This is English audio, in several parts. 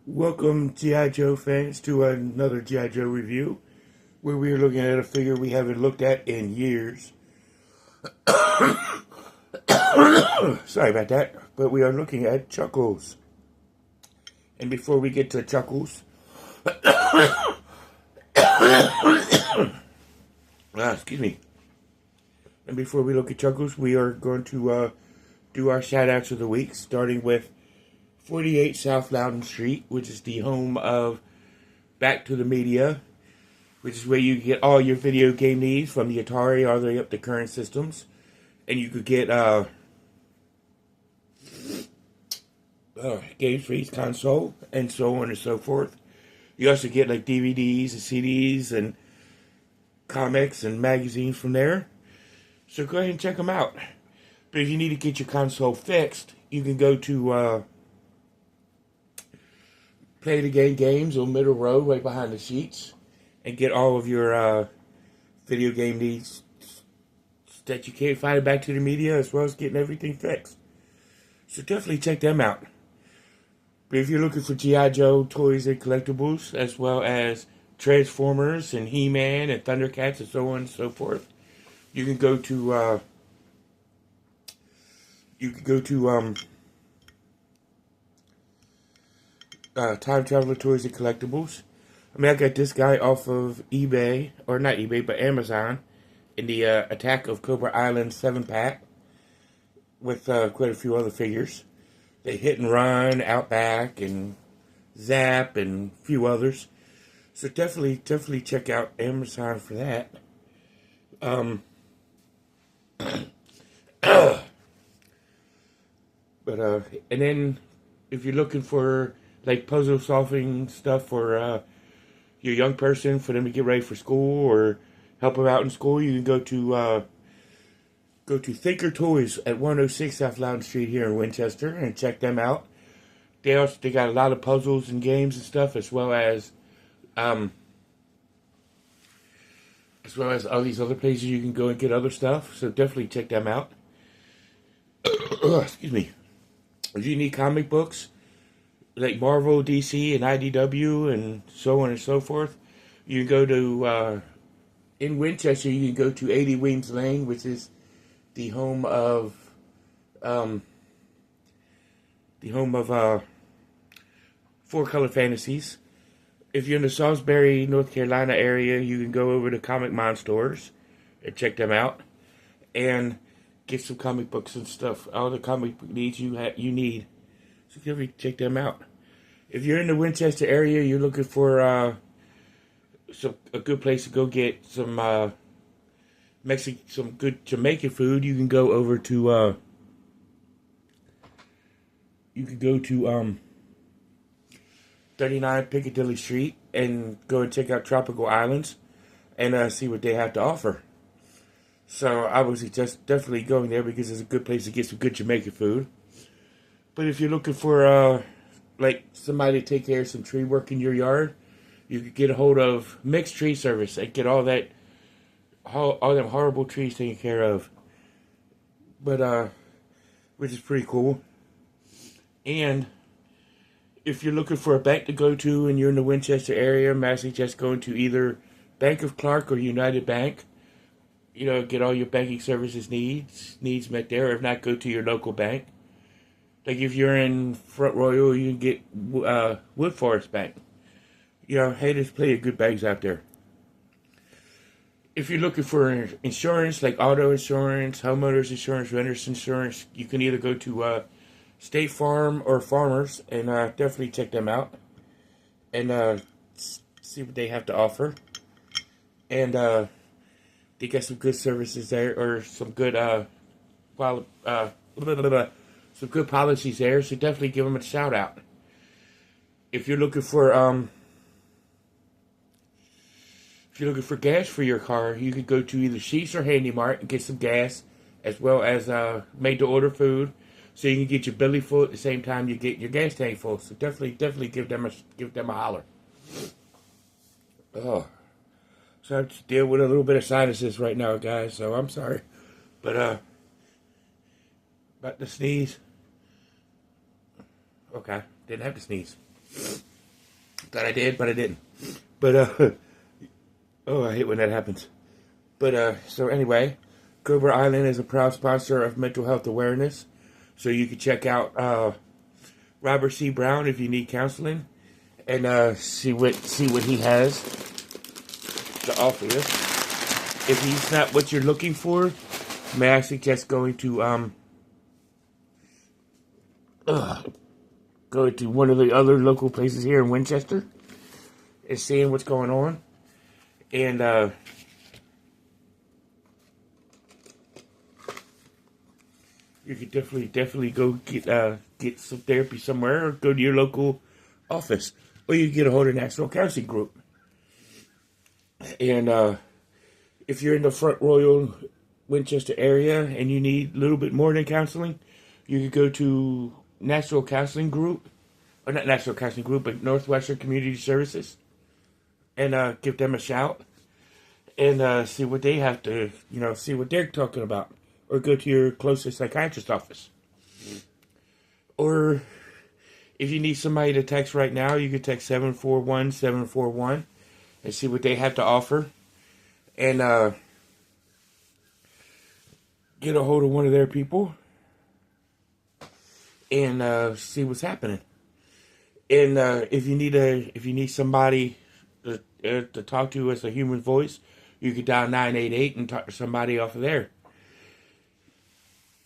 Welcome, G.I. Joe fans, to another G.I. Joe review, where we are looking at a figure we haven't looked at in years. Sorry about that, but we are looking at Chuckles. And before we get to Chuckles, excuse me. And before we look at Chuckles, we are going to do our shout-outs of the week, starting with 48 South Loudon Street, which is the home of Back to the Media, which is where you get all your video game needs from the Atari all the way up to current systems. And you could get games for each console, and so on and so forth. You also get like DVDs and CDs and comics and magazines from there. So go ahead and check them out. But if you need to get your console fixed, you can go to Play the Game Games on Middle Road, right behind the sheets, and get all of your video game needs that you can't find Back to the Media, as well as getting everything fixed. So definitely check them out. But if you're looking for G.I. Joe toys and collectibles, as well as Transformers and He-Man and Thundercats and so on and so forth, you can go to Time Traveler Toys and Collectibles. I mean, I got this guy off of eBay, or not eBay, but Amazon, in the Attack of Cobra Island 7-pack, with quite a few other figures. They Hit and Run, Outback, and Zap, and a few others. So definitely check out Amazon for that. And then, if you're looking for like puzzle solving stuff for your young person, for them to get ready for school or help them out in school, you can go to Thinker Toys at 106 South Loudon Street here in Winchester and check them out. They got a lot of puzzles and games and stuff, as well as all these other places you can go and get other stuff. So definitely check them out. Excuse me. If you need comic books like Marvel, DC, and IDW, and so on and so forth, you can go to in Winchester. You can go to 80 Weems Lane, which is the home of Four Color Fantasies. If you're in the Salisbury, North Carolina area, you can go over to Comic Mon stores and check them out and get some comic books and stuff. All the comic book needs you need. So definitely check them out. If you're in the Winchester area, you're looking for a good place to go get some some good Jamaican food, you can go over to 39 Piccadilly Street and go and check out Tropical Islands and see what they have to offer. So I would suggest definitely going there because it's a good place to get some good Jamaican food. But if you're looking for like somebody to take care of some tree work in your yard, you could get a hold of Mixed Tree Service and get all them horrible trees taken care of. But which is pretty cool. And if you're looking for a bank to go to and you're in the Winchester area, I suggest going to either Bank of Clark or United Bank. You know, get all your banking services needs met there. If not, go to your local bank. Like if you're in Front Royal, you can get Wood Forest Bank. You know, hey, there's plenty of good banks out there. If you're looking for insurance, like auto insurance, homeowners insurance, renters insurance, you can either go to State Farm or Farmers and definitely check them out and see what they have to offer. And they got some good services there, or some good some good policies there. So definitely give them a shout out. If you're looking for gas for your car, you could go to either Sheets or Handy Mart and get some gas, as well as made-to-order food, so you can get your belly full at the same time you get your gas tank full. So definitely give them a holler. Oh, so I have to deal with a little bit of sinuses right now, guys. So I'm sorry, but about to sneeze. Okay, didn't have to sneeze. Thought I did, but I didn't. But, oh, I hate when that happens. But, so anyway, Cobra Island is a proud sponsor of mental health awareness. So you can check out Robert C. Brown if you need counseling, and see what he has to offer you. If he's not what you're looking for, may I suggest going to go to one of the other local places here in Winchester and seeing what's going on. And you could definitely go get some therapy somewhere, or go to your local office, or you can get a hold of National Counseling Group. And if you're in the Front Royal Winchester area and you need a little bit more than counseling, you could go to National Counseling Group, or not National Counseling Group, but Northwestern Community Services, and give them a shout and see what they have to, see what they're talking about. Or go to your closest psychiatrist office. Or if you need somebody to text right now, you can text 741-741 and see what they have to offer. And get a hold of one of their people and see what's happening. And if you need somebody to talk to as a human voice, you can dial 988 and talk to somebody off of there.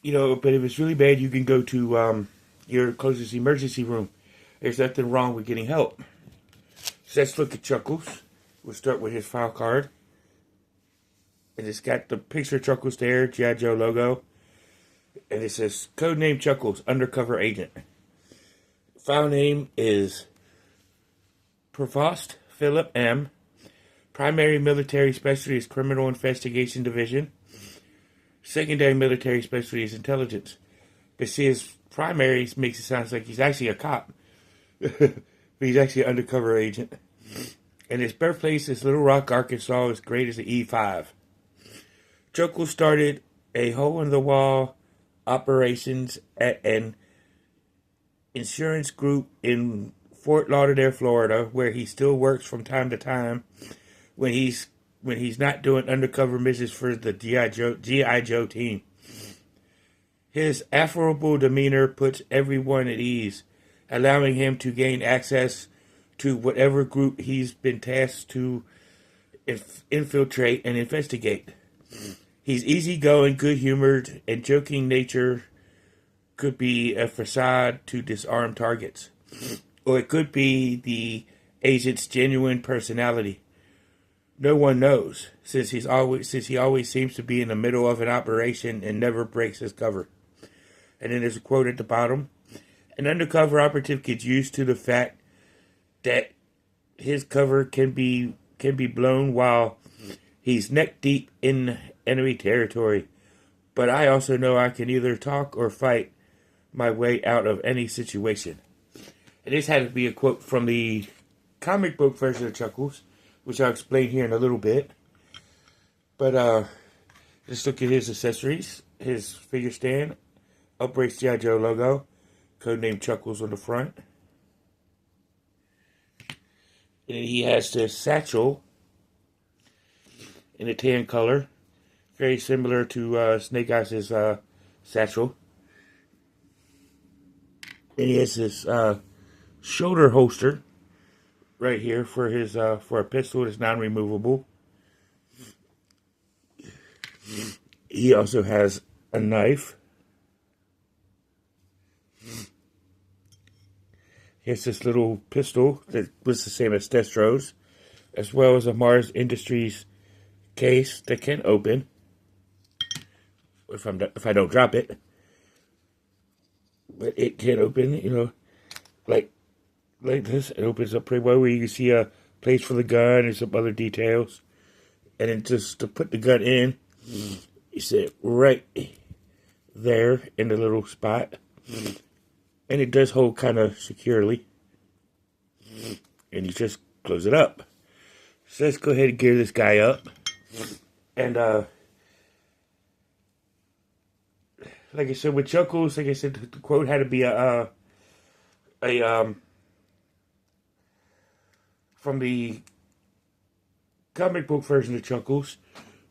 But if it's really bad, you can go to your closest emergency room. There's nothing wrong with getting help. So let's look at Chuckles. We'll start with his file card. And it's got the picture of Chuckles there, G.I. Joe logo. And it says, Codename Chuckles, Undercover Agent. File name is Provost Philip M. Primary Military Specialty is Criminal Investigation Division. Secondary military specialty is intelligence. But see, his primary makes it sound like he's actually a cop. But he's actually an undercover agent. And his birthplace is Little Rock, Arkansas, as great as an E5. Chuckles started a hole-in-the-wall operations at an insurance group in Fort Lauderdale, Florida, where he still works from time to time when he's not doing undercover missions for the G.I. Joe team. His affable demeanor puts everyone at ease, allowing him to gain access to whatever group he's been tasked to infiltrate and investigate. He's easygoing, good-humored, and joking nature could be a facade to disarm targets. Or it could be the agent's genuine personality. No one knows, since he always seems to be in the middle of an operation and never breaks his cover. And then there's a quote at the bottom. An undercover operative gets used to the fact that his cover can be blown while he's neck deep in enemy territory. But I also know I can either talk or fight my way out of any situation. And this had to be a quote from the comic book version of Chuckles, which I'll explain here in a little bit. But just look at his accessories. His figure stand, upraised G.I. Joe logo, codename Chuckles on the front. And he has this satchel in a tan color, very similar to Snake Eyes' satchel. And he has this shoulder holster right here for his for a pistol that's non-removable. He also has a knife. He has this little pistol that was the same as Destro's, as well as a Mars Industries case that can open if I don't drop it. But it can open, like this. It opens up pretty well, where you can see a place for the gun and some other details. And then just to put the gun in, you sit right there in the little spot. And it does hold kind of securely. And you just close it up. So let's go ahead and gear this guy up. And like I said, with Chuckles, like I said, the quote had to be a from the comic book version of Chuckles,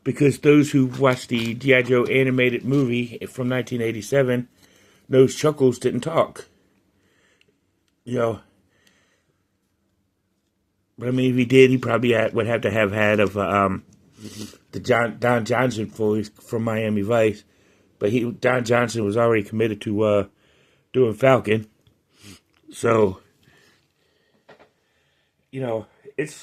because those who watched the G.I. Joe animated movie from 1987 knows Chuckles didn't talk. You know, but I mean, if he did, he probably would have to have had of the Don Johnson voice from Miami Vice. But Don Johnson was already committed to doing Falcon. So, you know, it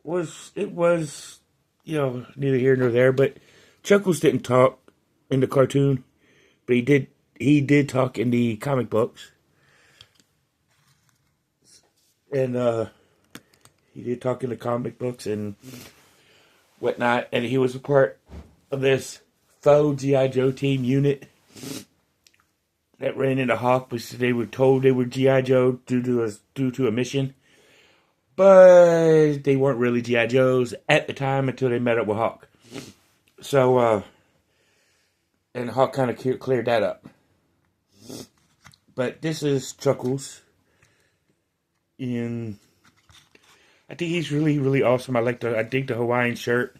was, you know, neither here nor there. But Chuckles didn't talk in the cartoon, but he did talk in the comic books. And he did talk in the comic books and whatnot, and he was a part of this faux G.I. Joe team unit that ran into Hawk, because they were told they were G.I. Joe due to a mission, but they weren't really G.I. Joes at the time until they met up with Hawk. So, and Hawk kind of cleared that up. But this is Chuckles, and I think he's really, really awesome. I dig the Hawaiian shirt.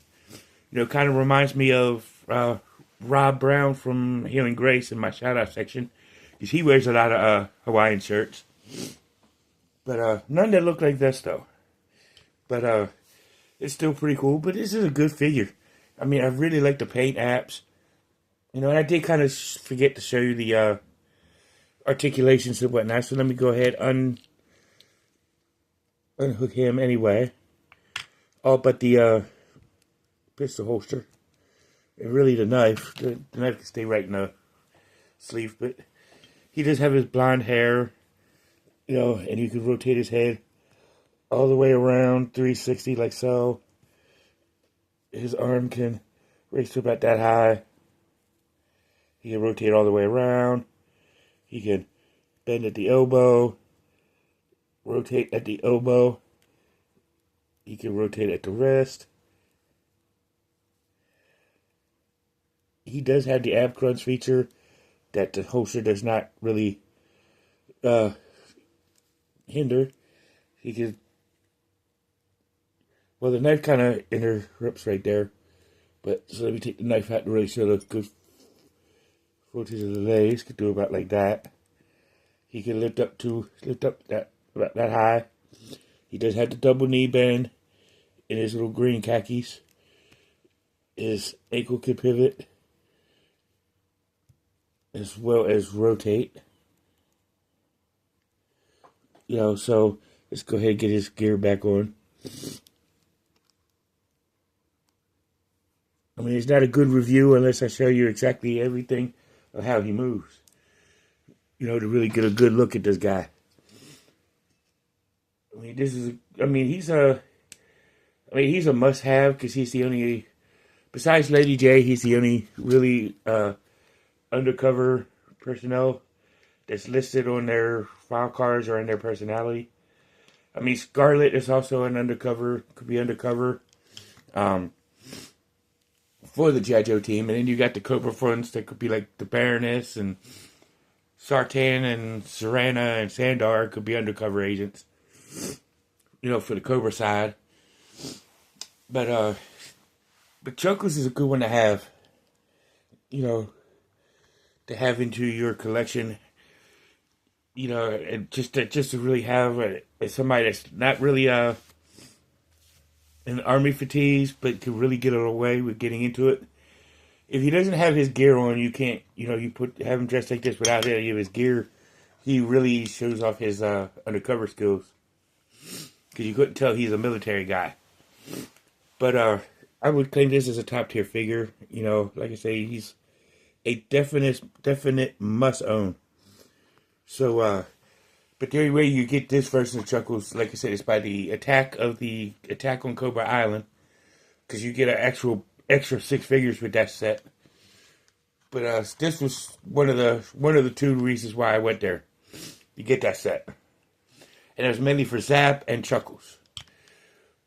You know, kind of reminds me of Rob Brown from Healing Grace in my shout-out section, because he wears a lot of Hawaiian shirts. But none that look like this, though. But it's still pretty cool. But this is a good figure. I mean, I really like the paint apps. You know, and I did kind of forget to show you the articulations and whatnot. So let me go ahead unhook him anyway. Oh, but the pistol holster. And really the knife. The knife can stay right in the sleeve. But he does have his blonde hair. You know, and you can rotate his head all the way around 360 like so. His arm can raise to about that high. He can rotate all the way around. He can bend at the elbow. Rotate at the elbow. He can rotate at the wrist. He does have the ab crunch feature that the holster does not really hinder. He can, well, the knife kind of interrupts right there. But so let me take the knife out to really show the good rotation of the legs. Could do about like that. He can lift up that about that high. He does have the double knee bend in his little green khakis. His ankle can pivot as well as rotate. You know, so let's go ahead and get his gear back on. I mean, it's not a good review unless I show you exactly everything of how he moves. You know, to really get a good look at this guy. I mean, he's a must-have, because he's the only, besides Lady J, he's the only really undercover personnel that's listed on their file cards or in their personality. I mean, Scarlet is also an undercover, could be undercover for the G.I. Joe team. And then you got the Cobra fronts that could be like the Baroness and Sartan and Serana and Sandar could be undercover agents. You know, for the Cobra side. But Chuckles is a good one to have. You know, to have into your collection. You know, and just to really have somebody that's not really an army fatigues, but can really get away with getting into it. If he doesn't have his gear on, you can't. You know, have him dressed like this without any of his gear. He really shows off his undercover skills. Because you couldn't tell he's a military guy. But I would claim this as a top tier figure. You know, like I say, he's a definite must own. So, but the only way you get this version of Chuckles, like I said, is by the attack on Cobra Island. Because you get an actual extra 6 figures with that set. But this was one of the 2 reasons why I went there. You get that set. And it was mainly for Zap and Chuckles.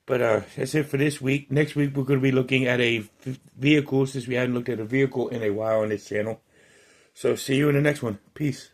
But that's it for this week. Next week, we're going to be looking at a vehicle, since we hadn't looked at a vehicle in a while on this channel. So, see you in the next one. Peace.